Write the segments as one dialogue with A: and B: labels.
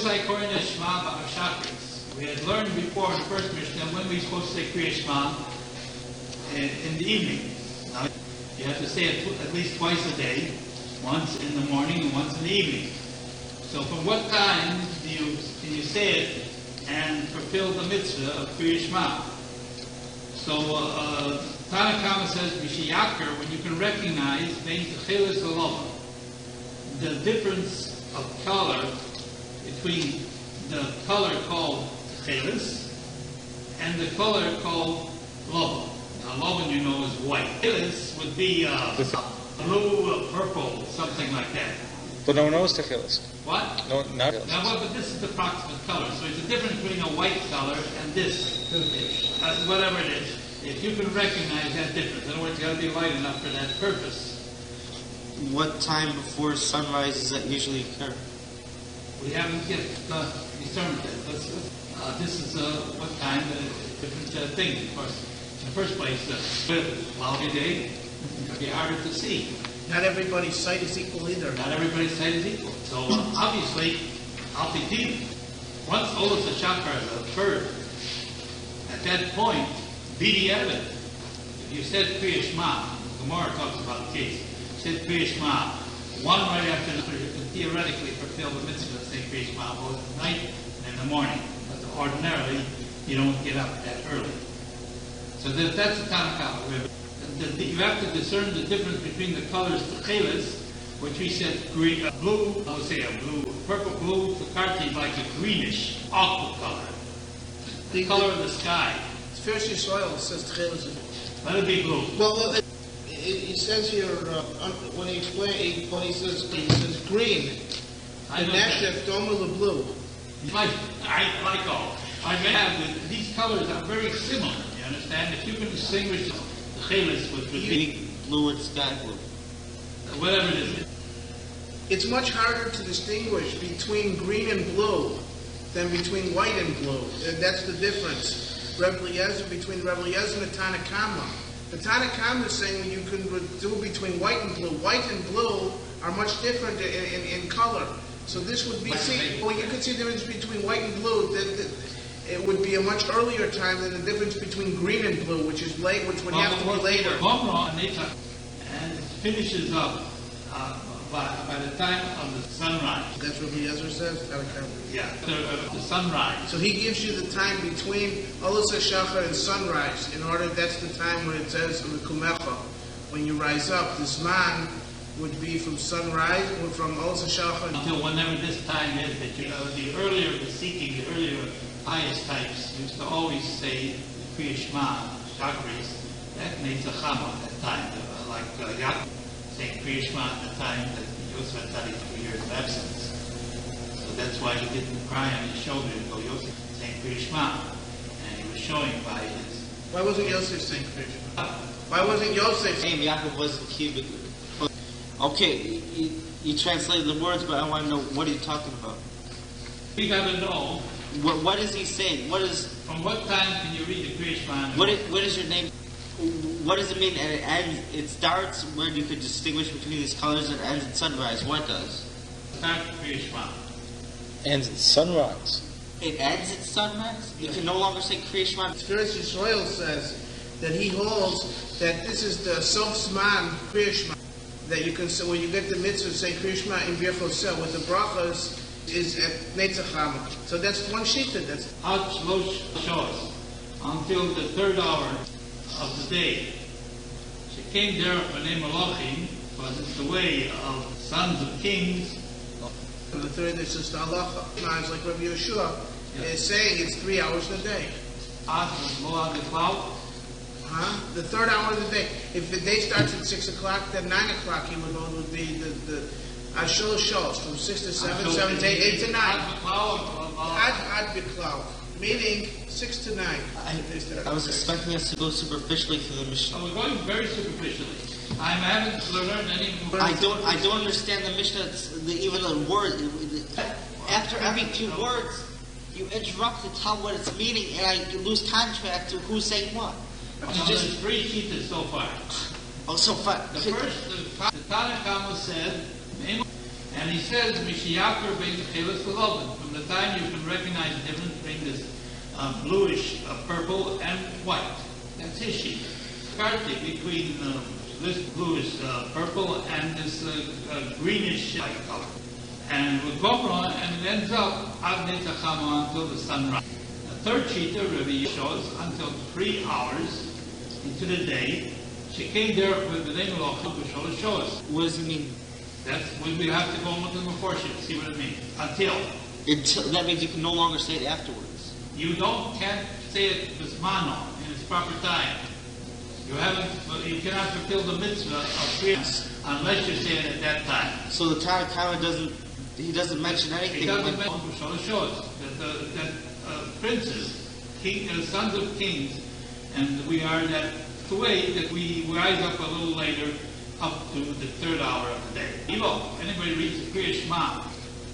A: We had learned before in the first Mishnah when we're supposed to say Krias Shma in the evening. Now, you have to say it at least twice a day, once in the morning and once in the evening. So from what time can you say it and fulfill the mitzvah of Krias Shma? So Tanakama says, V'shiyakar, when you can recognize the difference of color between the color called Chelis and the color called Lova. Now Lova, you know, is white. Chelis would be blue, purple, something like that.
B: But no one knows the Chelis.
A: What?
B: No, not Chelis.
A: Now, well, but this is the approximate color. So it's a difference between a white color and this, whatever it is. If you can recognize that difference, in other words, you got to be light enough for that purpose.
C: What time before sunrise does that usually occur?
A: We haven't yet determined that. This is what time, different things, of course. In the first place, with cloudy day, it can be harder to see.
D: Not everybody's sight is equal either.
A: Not everybody's sight is equal. So obviously, I'll be deep. Once Olas HaShachar is occurred, at that point, be the evidence. If you said Krias Shma, Gemara talks about the case. You said Krias Shma, one right after another, you can theoretically fulfill the mitzvah of saying Krias Shma both at night and in the morning. But ordinarily, you don't get up that early. So that's the Tanakh. You have to discern the difference between the colors Chelis, which we said green, blue, I would say a blue, purple blue, Fakarti, like a greenish, aqua color. The color of the sky.
D: First soil says Chelis.
A: Let it be blue.
D: Well, it says here when he says green.
A: I know
D: Nashef Domer the blue.
A: I like all. I may have these colors are very similar. You understand? If you can distinguish the Chelis with the
C: blue and sky blue,
A: whatever it is.
D: It's much harder to distinguish between green and blue than between white and blue. That's the difference. Between Rabbi Eliezer and the Tanakama. The Tanakama is saying you can do between white and blue. White and blue are much different in color. So this would be, you can see the difference between white and blue. It would be a much earlier time than the difference between green and blue, which is late, which would have to be later.
A: And it finishes up by the time of the sunrise.
D: That's what Eliezer says?
A: Yeah, the sunrise.
D: So he gives you the time between Olas HaShachar and sunrise. That's the time when it says in the Kumecha, when you rise up. This man would be from sunrise, or from Olas HaShachar
A: until whenever this time is. That the earlier the seeking, the earlier pious types used to always say Krias Shma, Shachris. That makes a Chama at that time, like Yaakov saying Krias Shma at the time that Yosef had 2 years of absence. So that's why he didn't cry on his shoulder to go Yosef saying Krias Shma. And he was showing by his...
D: Why wasn't Yosef saying Krias Shma? Why wasn't Yosef saying
C: Yaakov wasn't cubic? Okay, you translated the words, but I want to know, what are you talking about?
A: We got to know...
C: What is he saying?
A: From what time can you read the Krias Shma?
C: What is your name? What does it mean? And it ends. It starts where you could distinguish between these colors, and ends at sunrise. What does?
A: Start Krias Shma.
B: Ends at sunrise.
C: It ends at sunrise. You can no longer say Krias Shma.
D: First Yisrael says that he holds that this is the Sof Zman Krias Shma, that you can say when you get the mitzvah say Krias Shma in Birchosel with the brachas is at Netzach Hama. So that's one shita. That's
A: Ad Shlosh Shos until the third hour of the day. She came there for name Malachim, but it's the way of sons of kings.
D: And the third is just halacha. It's like Rabbi Yeshua is saying it's 3 hours a day. The third hour of the day. If the day starts at 6 o'clock, then 9 o'clock would be the Ashul Shos from 6 to 7, 7 to 8, 8 to 9. Ad Biklau. Meaning 6 to 9.
C: I was expecting us to go superficially through the Mishnah.
A: We're going very superficially. I haven't learned any more.
C: I don't understand the Mishnah. Even the word. After every few words, you interrupt to tell what it's meaning, and I lose contract to who's saying what.
A: There's 3 shitas so far.
C: Oh, so far.
A: The first, the Tanakh said, and And he says, Mishiyakar bein techeles v'loven. From the time you can recognize the difference between this bluish purple and white. That's his sheet. Karti between this bluish purple and this greenish white color. And with Gomra, and it ends up ad netachama until the sunrise. The third sheet, Rabbi shows until 3 hours into the day. She came there with the name of shows.
C: What does it mean?
A: That's when we have to go on with the Meforshim, see what it means. Until.
C: That means you can no longer say it afterwards.
A: You can't say it bismano in its proper time. You cannot fulfill the mitzvah of Krias unless you say it at that time.
C: So the Tanakh doesn't mention anything.
A: He doesn't mention shows that princes, sons of kings, and we are that way that we rise up a little later up to the 3rd hour of the day. Anybody reads the Krias Shma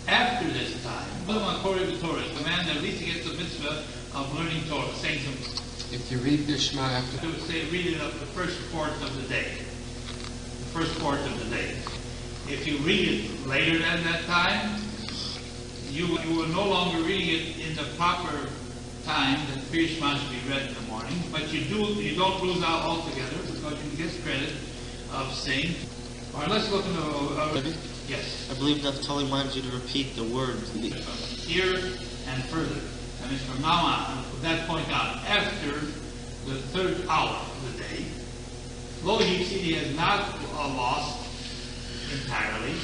A: after this time, the man that at least gets the mitzvah of learning Torah, saying some.
E: If you read the Shema after,
A: I would say read it up the first fourth of the day. The first fourth of the day. If you read it later than that time, you are no longer reading it in the proper time that Krias Shema should be read in the morning, but you don't lose out altogether because you get credit of saying. All right, let's look at yes.
C: I believe that Tully wants you to repeat the word.
A: Here and further. That means from now on, from that point on, after the 3rd hour of the day, Lo Yipsidi has not lost entirely.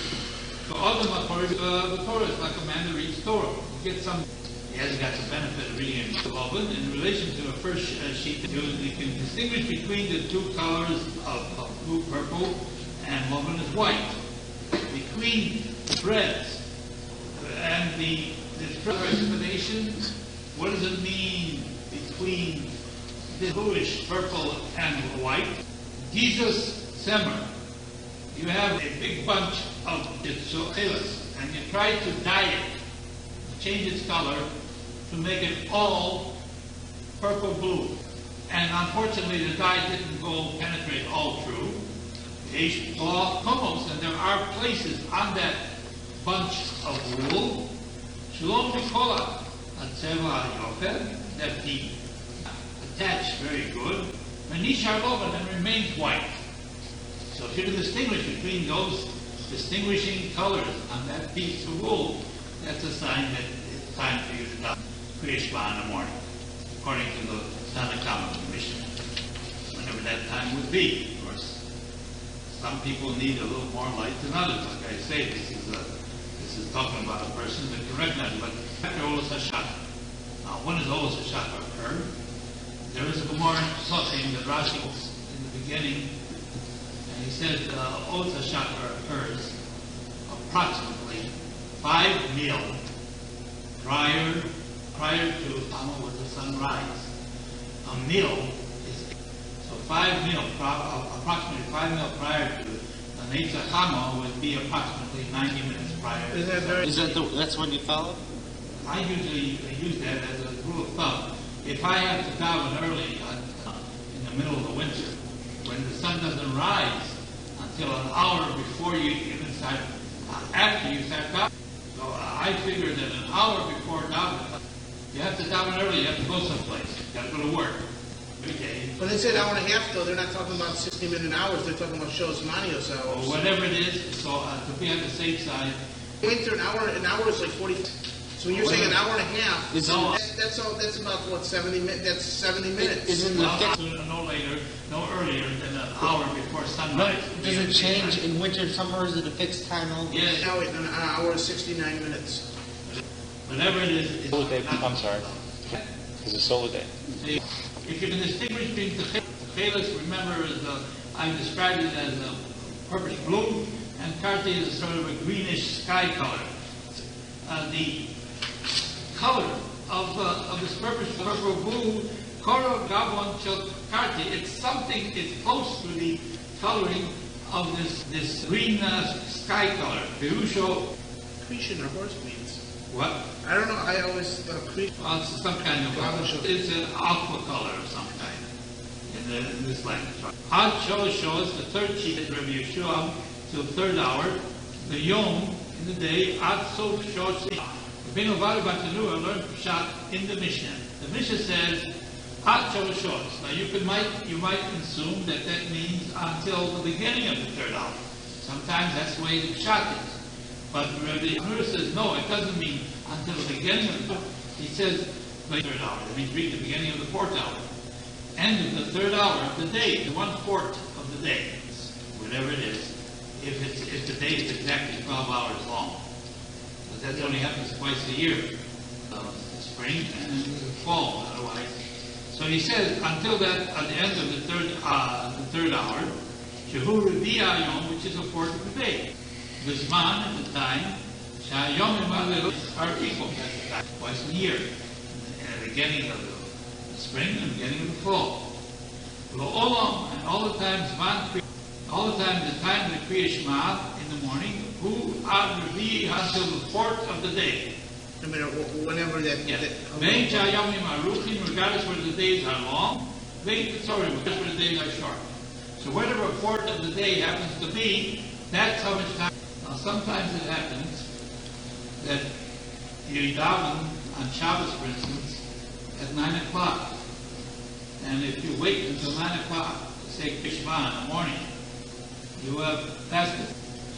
A: So other the Torah is like a man that reads Torah. You get some. He hasn't got the benefit of reading it in relation to the first sheet. You can distinguish between the two colors of blue, purple, and woven is white. Between threads and the explanation, what does it mean between the bluish, purple, and white? Jesus Semer. You have a big bunch of Yitzochelas, and you try to dye it, change its color, to make it all purple-blue. And unfortunately, the dye didn't penetrate all through. And there are places on that bunch of wool, Shalom Nikola, that the attached very good, and remains white. So if you can distinguish between those distinguishing colors on that piece of wool, that's a sign that it's time for you to do Krias Shema in the morning, according to the Tanakh Commission. Whenever that time would be, of course. Some people need a little more light than others. Like I say, this is talking about a person that can recognize it. But after Olas HaShachar, now when does Olas HaShachar occur? There is a Gemara Sottim that Rashi in the beginning, and he says Olas HaShachar occurs approximately 5 mil prior to with the sunrise. A mil is so 5 mil, approximately 5 mil prior to the Netzach Hama would be approximately 90 minutes prior.
C: That's when you follow?
A: I usually use that as a rule of thumb. If I have to daven early in the middle of the winter, when the sun doesn't rise until an hour before you even start, after you start davening. So I figure that an hour before davening, you have to daven early, you have to go someplace. You got to go to work every day.
D: When they say an hour and a half, though, they're not talking about 60-minute hours. They're talking about Shos Manios hours.
A: Or whatever it is. So to be on the safe side.
D: Winter, an hour is like 40. So when you're saying an hour and a half, that's about what 70 minutes. That's 70 minutes.
C: Isn't
A: no later, no earlier than an hour before sunrise.
C: Does it change in winter and summer? Is it a fixed time only?
A: Yes.
D: Now an hour is 69 minutes.
A: Whatever it is.
B: Solar day. I'm sorry. It's a solar day.
A: If you can distinguish between the chelas, remember, I described it as a purplish blue, and Karti is sort of a greenish sky color. The color of this purple blue, Koro Gavon Chel Karti, it's close to the coloring of this green sky color. Perusho.
D: Cretan or horse means.
A: What?
D: I don't know. I always thought Cretan.
A: Well, it's some kind of it's an aqua color of some kind in this language. Had shows the third sheet of Rabbi Yeshua till 3rd hour. The Yom in the day, ad sof shosh. Rabbeinu Vada Batanu learned Pshat in the Mishnah. The Mishnah says ad shosh. Now you might assume that means until the beginning of the third hour. Sometimes that's the way the Pshat is. But Rabbi Nur says no, it doesn't mean until the beginning of the third. He says the third hour. That means read the beginning of the fourth hour. End of the third hour of the day, the 1/4 of the day, whatever it is, if the day is exactly 12 hours long. But that only happens twice a year, spring and fall, otherwise. So he says, until that, at the end of the third hour, Shehu Revi Ayom, which is a fourth of the day. The Zman, at the time, Shayom and Malel are equal, that's the time, twice a year, at the beginning of the spring and the beginning of the fall. Olam, and all the time, the time of the Krias Shma in the morning, who ad Revi until the fourth of the day.
D: No matter whenever that.
A: Yes. Regardless whether the days are long, regardless whether the days are short. So whatever a fourth of the day happens to be, that's how much time. Now sometimes it happens that you daven on Shabbos, for instance, at 9 o'clock. And if you wait until 9 o'clock to say Krias Shma in the morning, you have fasted.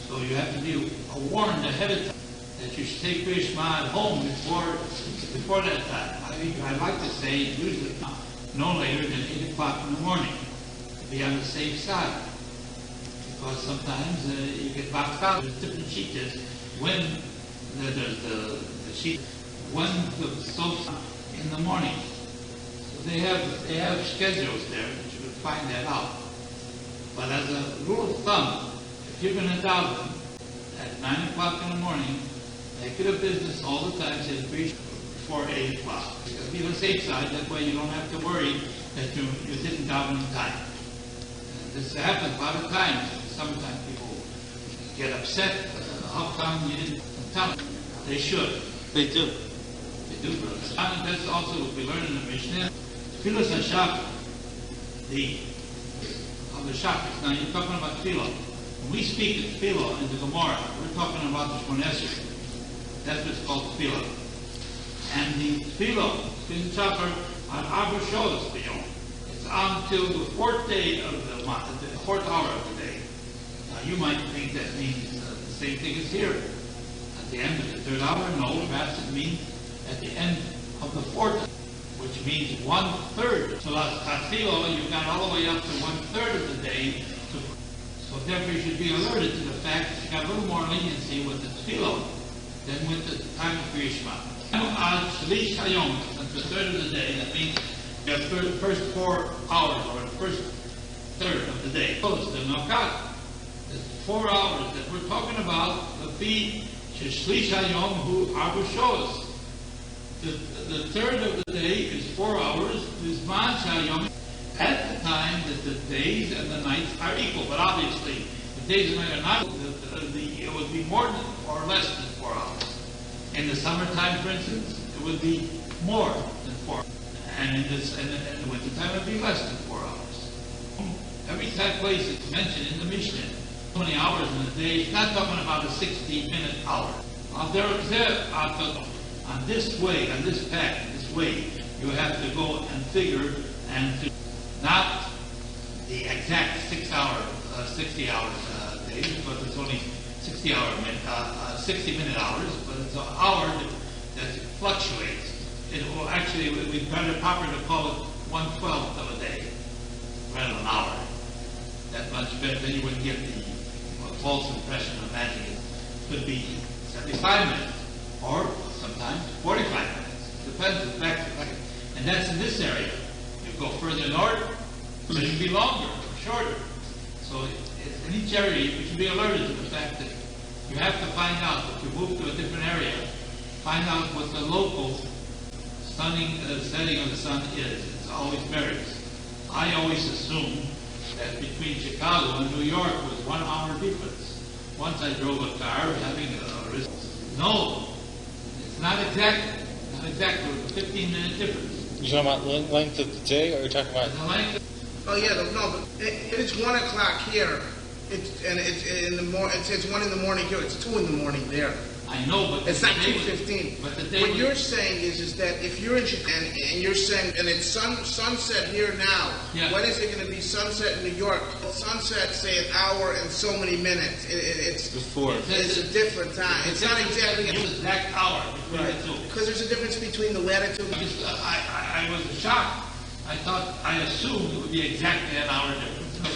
A: So you have to be warned ahead of time that you should take Krias Shma at home before that time. I like to say usually no later than 8 o'clock in the morning to be on the safe side. Because sometimes you get boxed out. There's different sheets when the sheet when the soaps in the morning. So they have schedules there that you can find that out. But as a rule of thumb, if you're going to daven at 9 o'clock in the morning, make it a business all the time, say before 8 o'clock. Be on the safe side, that way you don't have to worry that you didn't daven in time. This happens a lot of times. Sometimes people get upset. How come you didn't tell them? They should.
C: They do.
A: They do, brother. And that's also what we learn in the Mishnah. Tfilas HaShabbat, the Shabbos. Now you're talking about Tfilah. When we speak of Tfilah in the Gemara, we're talking about the Shmona Esrei. That's what's called Tfilah. And the Tfilah, Shabbos, on Arba Sholos B'yom. It's until the fourth day of the month, the fourth hour of the day. Now you might think that means the same thing as here. At the end of the third hour, no, perhaps it means at the end of the fourth, which means 1/3. So Tfilah, you got all the way up to 1/3 of the day. So therefore you should be alerted to the fact that you got a little more leniency with the Tfilah than with the time of Krias Shma. Shlish Hayom, that's the third of the day. That means you have the first 4 hours or the first third of the day. The Nakat, the 4 hours that we're talking about, the Fi Shlish Hayom Hu Arba Sholos. The third of the day is 4 hours. Zman Shayom, at the time that the days and the nights are equal. But obviously, the days and nights are not equal. It would be more than or less than 4 hours. In the summertime, for instance, it would be more than 4 hours. And in the wintertime, it would be less than 4 hours. Every time place it's mentioned in the Mishnah, how many hours in the day, it's not talking about a 60-minute hour. On this way, on this path, this way, you have to go and figure and to not the exact 60 hours days, but it's only 60-minute hours, but it's an hour that fluctuates. It will actually, it would be better proper to call it 1/12 of a day rather than an hour. That much better, then you wouldn't get the false impression of imagining it could be 75 minutes or sometimes 45 minutes. Depends on the fact. And that's in this area. You go further north, it can be longer or shorter. So in each area, you should be alerted to the fact that you have to find out, if you move to a different area, find out what the local setting of the sun is. It always varies. I always assumed that between Chicago and New York was 1 hour difference. Once I drove a car having a risk. No, it's not exactly. Not exactly. It was a 15-minute difference.
B: You're talking about length of the day, or you're talking about
A: The length.
D: Oh yeah, no, but it's 1 o'clock here. It's in the It's 1 in the morning here. It's 2 in the morning there.
A: I know, but
D: It's not 2:15.
A: But the day
D: What
A: was-
D: you're saying is that if you're in and you're saying and it's sunset here now.
A: Yeah.
D: When is it going to be sunset in New York? Sunset, say an hour and so many minutes. It's
C: Before.
D: It's a different time. It's not exactly
A: the exact hour between
D: right
A: the two.
D: because there's a difference between the latitude.
A: I was shocked. I assumed it would be exactly an hour difference. So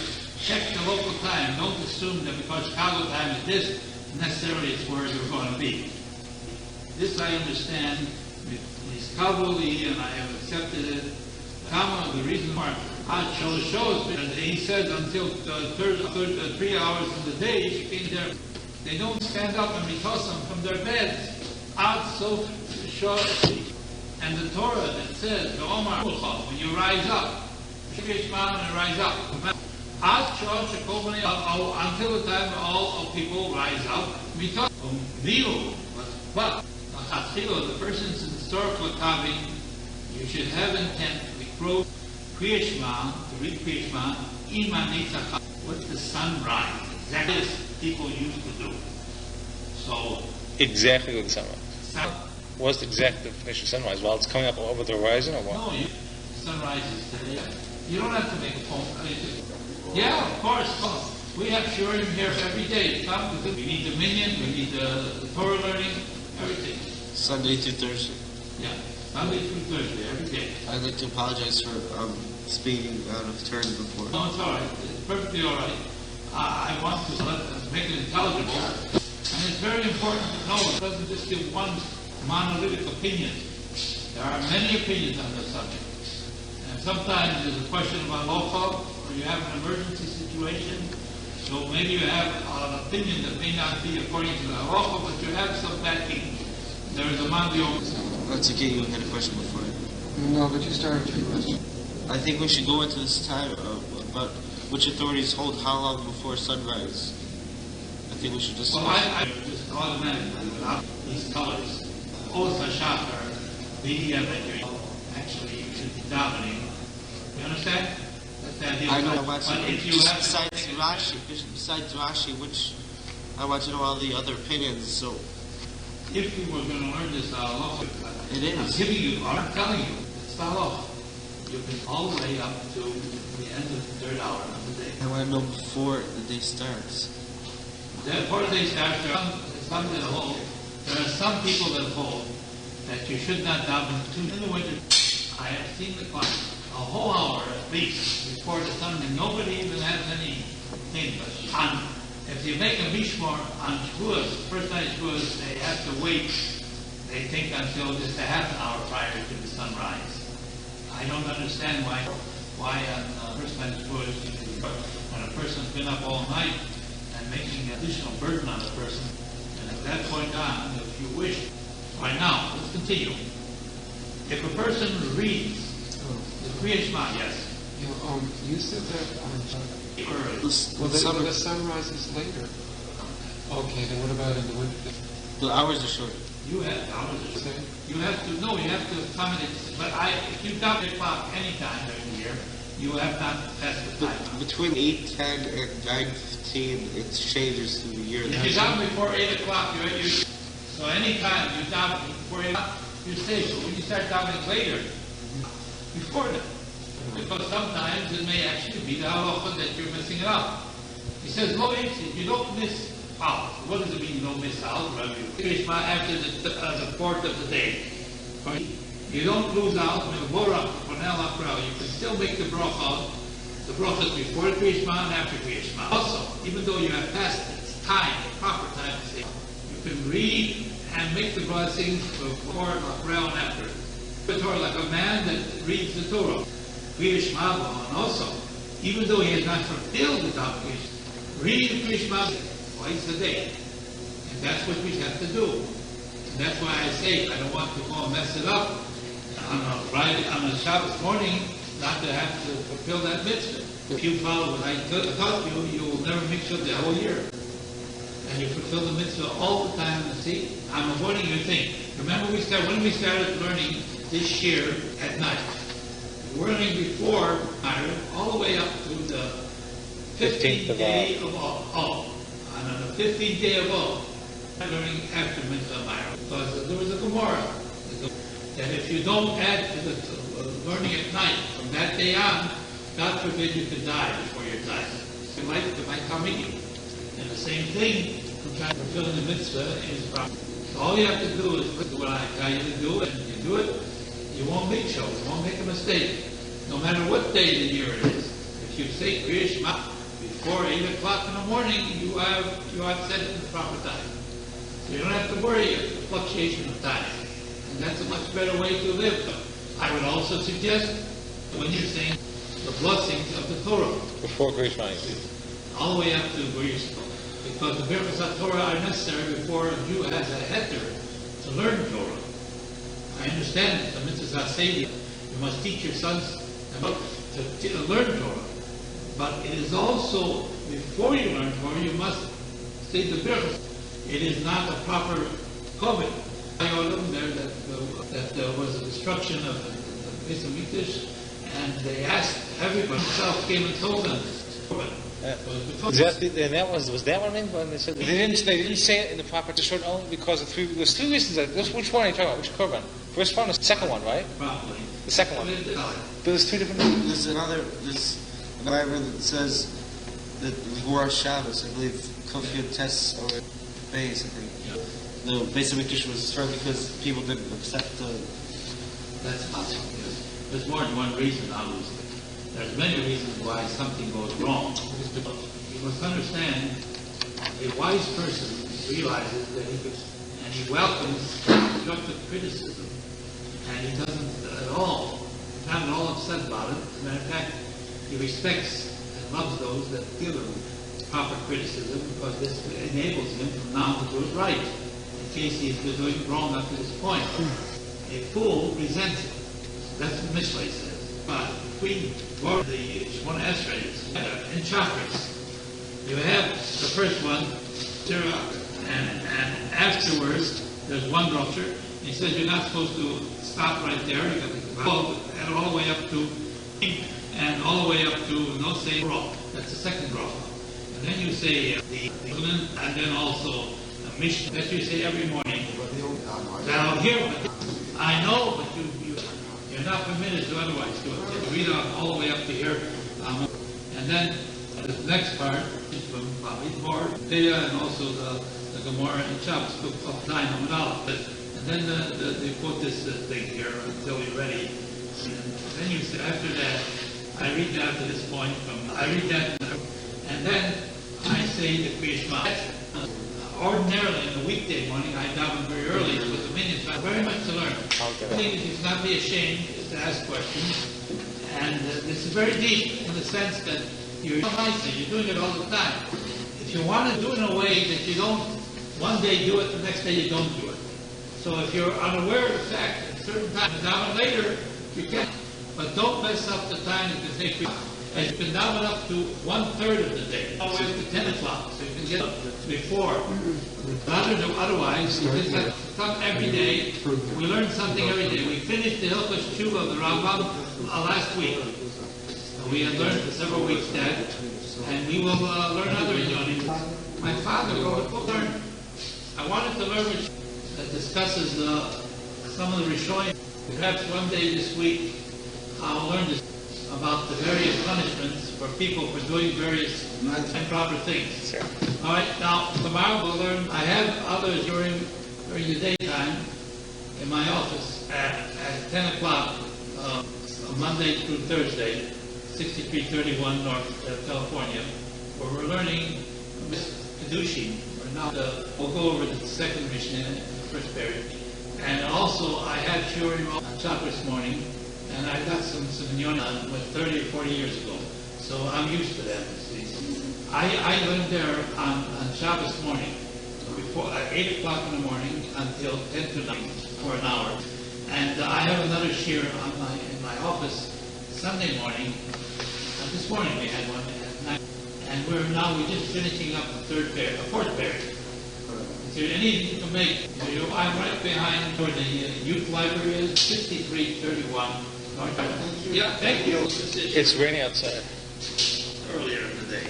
A: check the local time. Don't assume that because Chicago time is this, necessarily it's where you're going to be. This I understand. It's Kabuli, and I have accepted it. The reason why shows because he says until 3 hours of the day, they don't stand up and toss them from their beds. So and the Torah that says, when you rise up, and rise up. Until the time all people rise up, but the person's historical Kavi, you should have intent to read Krias Shma, what's the sunrise? Exactly as people used to do. So
B: Exactly what the sunrise. What's the exact definition of sunrise? While it's coming up over the horizon, or what?
A: no, sunrise is today. You don't have to make a phone call. Yeah, of course. We have shurim here every day. We need the minyan, we need the Torah learning, everything.
C: Sunday through Thursday.
A: Yeah, Sunday through Thursday, every day.
C: I'd like to apologize for speaking out of turn before.
A: No, it's all right. It's perfectly all right. I want to make it intelligible. And it's very important to know it doesn't just give one monolithic opinion. There are many opinions on this subject. And sometimes there's a question about local, or you have an emergency situation. So maybe you have an opinion that may not be according to the local, but you have some backing. There is a mandio.
C: Let's get you had a question before.
E: No, but you started with your question.
C: I think we should go into this time about which authorities hold how long before sunrise. I think we should just.
A: Well, I just automatically without these colors. Oz HaShachar, BDM that you're actually you should be dominating. You understand? That's the idea.
C: I know.
A: But if you have
C: Besides Rashi, which I want to know all the other opinions. So
A: if we were going to learn this halacha,
C: it is.
A: I'm giving you, I'm telling you, it's halacha. You can all the way up to the end of the third hour of the day.
C: I want to know before the day starts.
A: Before the day starts, there are some people that hold that you should not daven in the winter. I have seen the clock a whole hour at least before the sun, and nobody even has anything. But if you make a mishmar on Shavuos, first night Shavuos, they have to wait. They think until just a half an hour prior to the sunrise. I don't understand why on first night Shavuos, when a person's been up all night and making an additional burden on the person, and at that point on, if you wish, right now, let's continue. If a person reads the Krias Shma, yes.
E: You said that
A: Early.
E: the sunrise is later. Okay, then what about in the winter?
C: The hours are short.
A: You have hours. You have to accommodate. But if you down the clock anytime during the year, you have not passed the time.
C: Between 8:10 and 9:15, it changes through the year.
A: If you're down before 8 o'clock, so anytime you're down before 8 o'clock, you're safe. But when you start davening later, before that, because sometimes it may actually be the halacha that you're missing it out. He says, "Lo if you don't miss out." What does it mean? You don't miss out, Rabbi? After the fourth of the day, right? You don't lose out. You can still make the bracha. The brachas before the Krias Shma and after Krias Shma. Also, even though you have passed its time, the proper time to say, you can read and make the blessings before and after. The Torah, like a man that reads the Torah. Krias Shma, and also, even though he has not fulfilled the top Krias, read the Krias Shma twice a day. And that's what we have to do. And that's why I say I don't want to go and mess it up on a Shabbos morning, not to have to fulfill that mitzvah. If you follow what I taught you, you will never mix up the whole year. And you fulfill the mitzvah all the time. See, I'm avoiding your thing. Remember when we started learning this year at night. We're learning before all the way up to the 15th day of all. And on the 15th day of all, I'm learning after Mitzvah Myra, because there was a Gemara that if you don't add to the learning at night from that day on, God forbid you could die before your time. It might come in you. And the same thing, from trying to fulfill the mitzvah is problem. So all you have to do is do what I tell you to do, and if you do it, you won't make show, you won't make a mistake. No matter what day of the year it is. If you say Krias Shma before 8 o'clock in the morning, you have said it in the proper time. So you don't have to worry about the fluctuation of time. And that's a much better way to live. I would also suggest when you're saying the blessings of the Torah.
B: Before Krias Shma.
A: All the way up to where you're supposed. Because the Birchas HaTorah are necessary before a Jew has a heter to learn Torah. I understand the mitzvah HaSeder. You must teach your sons to learn Torah. But it is also, before you learn Torah, you must say the Birchas. It is not a proper COVID. I learned there that there was a destruction of the Beis HaMikdash, and they asked everybody. Himself came and told them.
B: Was that what I mean when they said they didn't say it in the proper Teshuvah only because there's three reasons. Which one are you talking about? Which korban? First one, the second one, right?
A: Probably.
B: The second one. But there's two different reasons.
C: There's a Bible that says that before Shabbos, I believe Kofiyot tests or Beis, I think.
A: Yeah.
C: The Beis HaMikdash was destroyed because people didn't accept the.
A: That's possible. Yes. There's more than one reason, obviously. There's many reasons why something goes wrong. You must understand, a wise person realizes that he welcomes constructive criticism, and he doesn't at all, not at all upset about it. As a matter of fact, he respects and loves those that give him proper criticism, because this enables him from now to do it right, in case he's been doing wrong up to this point. A fool resents it. That's what Mishlei says. But between the Shmona Esrei and chakras, you have the first one, and afterwards there's one drasha. He says you're not supposed to stop right there. You got to go and all the way up to, and all the way up to no say raw. That's the second drasha. And then you say the and then also a Mishnah that you say every morning. Now here, I know, but you're not permitted to otherwise do it. You read all the way up to here. And then the next part is from Idmor, Peah, and also the Gemara and Shabbos, book of 9, Amud Aleph. And then they put this thing here until you're ready. And then you say, after that, I read that to this point, and then I say the Krias Shma. Ordinarily, in the weekday morning, I daven very early with the minions. I have very much to learn. The thing is, you should not be ashamed to ask questions. And this is very deep in the sense that you're doing it all the time. If you want to do it in a way that you don't one day do it, the next day you don't do it. So if you're unaware of the fact that at a certain time, daven later, you can. But don't mess up the time you can take. And you can daven up to 1/3 of the day, always to 10 o'clock, so you can get up before. Otherwise, you just have to come every day. We learn something every day. We finished the Hilchos Tshuva of the Rambam last week. We had learned for several weeks that, and we will learn other Yonim. My father wrote a book. I wanted to learn which that discusses some of the Rishonim. Perhaps one day this week I'll learn this about the various punishments for people for doing various improper things.
B: Sure.
A: All right, now tomorrow we'll learn. I have others during the daytime in my office at 10 o'clock, Monday through Thursday, 6331 North California, where we're learning Kedushin. We'll go over the second Mishnah in the first period. And also, I had Shurim on Shabbos morning, and I got some Yonim with 30 or 40 years ago. So I'm used to that. I learned there on Shabbos morning, before 8 o'clock in the morning until 10 to 9 for an hour. And I have another shir in my office Sunday morning. This morning we had one at 9. And we're just finishing up the fourth period. Is there anything to make? I'm right behind where the youth library is, 6331. Yeah, thank you.
B: It's raining outside.
A: Earlier in the day.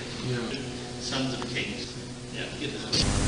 A: case. Yeah, get this.